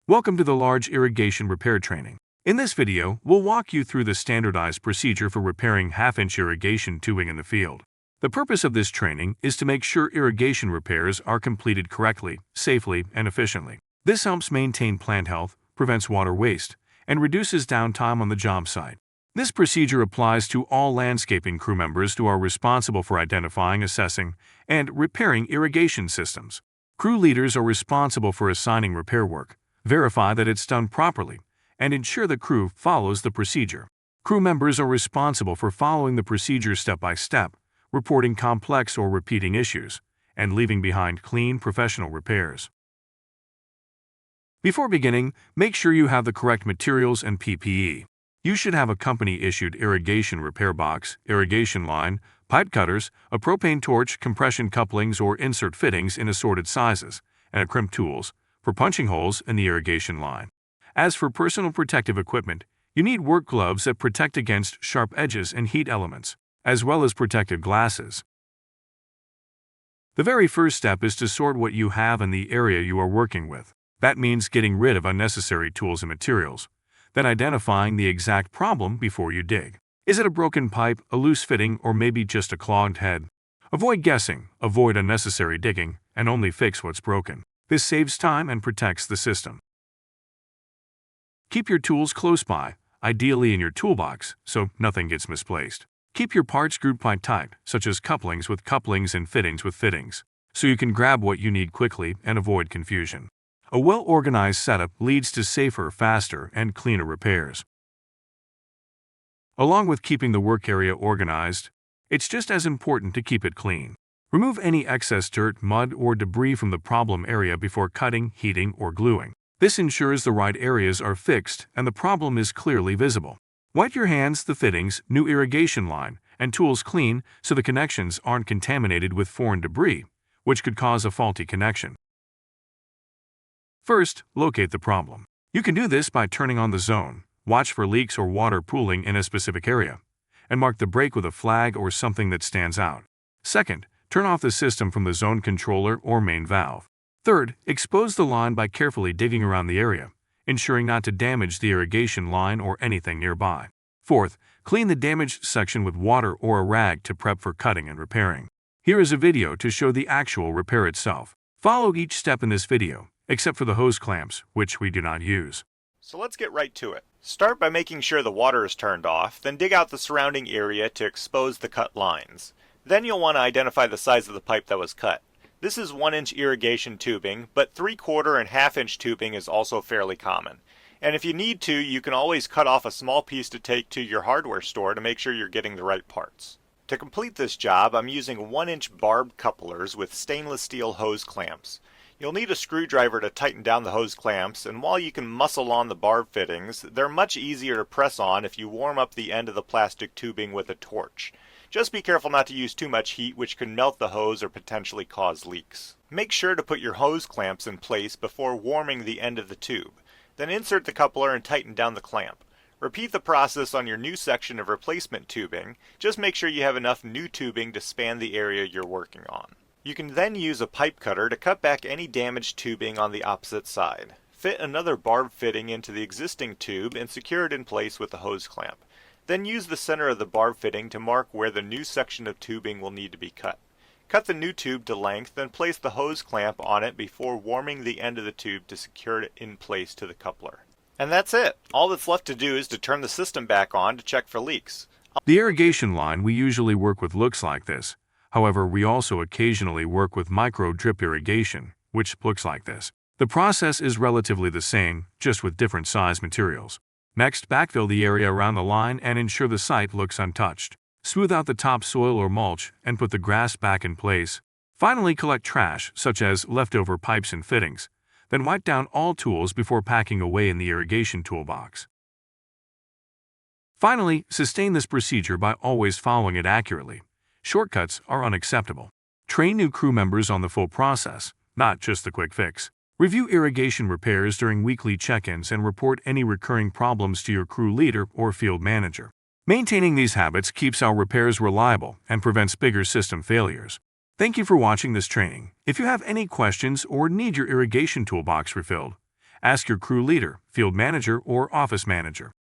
Welcome to the large irrigation repair training. In this video, we'll walk you through the standardized procedure for repairing half-inch irrigation tubing in the field. The purpose of this training is to make sure irrigation repairs are completed correctly, safely, and efficiently. This helps maintain plant health, prevents water waste, and reduces downtime on the job site. This procedure applies to all landscaping crew members who are responsible for identifying, assessing, and repairing irrigation systems. Crew leaders are responsible for assigning repair work, verify that it's done properly, and ensure the crew follows the procedure. Crew members are responsible for following the procedure step by step, reporting complex or repeating issues, and leaving behind clean, professional repairs. Before beginning, make sure you have the correct materials and PPE. You should have a company-issued irrigation repair box, irrigation line, pipe cutters, a propane torch, compression couplings or insert fittings in assorted sizes, and crimp tools for punching holes in the irrigation line. As for personal protective equipment, you need work gloves that protect against sharp edges and heat elements, as well as protective glasses. The very first step is to sort what you have in the area you are working with. That means getting rid of unnecessary tools and materials, then identifying the exact problem before you dig. Is it a broken pipe, a loose fitting, or maybe just a clogged head? Avoid guessing, avoid unnecessary digging, and only fix what's broken. This saves time and protects the system. Keep your tools close by, ideally in your toolbox, so nothing gets misplaced. Keep your parts group by type, such as couplings with couplings and fittings with fittings, so you can grab what you need quickly and avoid confusion. A well-organized setup leads to safer, faster, and cleaner repairs. Along with keeping the work area organized, it's just as important to keep it clean. Remove any excess dirt, mud, or debris from the problem area before cutting, heating, or gluing. This ensures the right areas are fixed and the problem is clearly visible. Wipe your hands, the fittings, new irrigation line, and tools clean so the connections aren't contaminated with foreign debris, which could cause a faulty connection. First, locate the problem. You can do this by turning on the zone, watch for leaks or water pooling in a specific area, and mark the break with a flag or something that stands out. Second, turn off the system from the zone controller or main valve. Third, expose the line by carefully digging around the area, ensuring not to damage the irrigation line or anything nearby. Fourth, clean the damaged section with water or a rag to prep for cutting and repairing. Here is a video to show the actual repair itself. Follow each step in this video, except for the hose clamps, which we do not use. So let's get right to it. Start by making sure the water is turned off, then dig out the surrounding area to expose the cut lines. Then you'll want to identify the size of the pipe that was cut. This is 1-inch irrigation tubing, but 3/4 and 1/2-inch tubing is also fairly common. And if you need to, you can always cut off a small piece to take to your hardware store to make sure you're getting the right parts. To complete this job, I'm using 1-inch barbed couplers with stainless steel hose clamps. You'll need a screwdriver to tighten down the hose clamps, and while you can muscle on the barb fittings, they're much easier to press on if you warm up the end of the plastic tubing with a torch. Just be careful not to use too much heat, which can melt the hose or potentially cause leaks. Make sure to put your hose clamps in place before warming the end of the tube. Then insert the coupler and tighten down the clamp. Repeat the process on your new section of replacement tubing. Just make sure you have enough new tubing to span the area you're working on. You can then use a pipe cutter to cut back any damaged tubing on the opposite side. Fit another barb fitting into the existing tube and secure it in place with the hose clamp. Then use the center of the barb fitting to mark where the new section of tubing will need to be cut. Cut the new tube to length, then place the hose clamp on it before warming the end of the tube to secure it in place to the coupler. And that's it. All that's left to do is to turn the system back on to check for leaks. The irrigation line we usually work with looks like this. However, we also occasionally work with micro-drip irrigation, which looks like this. The process is relatively the same, just with different size materials. Next, backfill the area around the line and ensure the site looks untouched. Smooth out the topsoil or mulch and put the grass back in place. Finally, collect trash, such as leftover pipes and fittings. Then wipe down all tools before packing away in the irrigation toolbox. Finally, sustain this procedure by always following it accurately. Shortcuts are unacceptable. Train new crew members on the full process, not just the quick fix. Review irrigation repairs during weekly check-ins and report any recurring problems to your crew leader or field manager. Maintaining these habits keeps our repairs reliable and prevents bigger system failures. Thank you for watching this training. If you have any questions or need your irrigation toolbox refilled, Ask your crew leader, field manager, or office manager.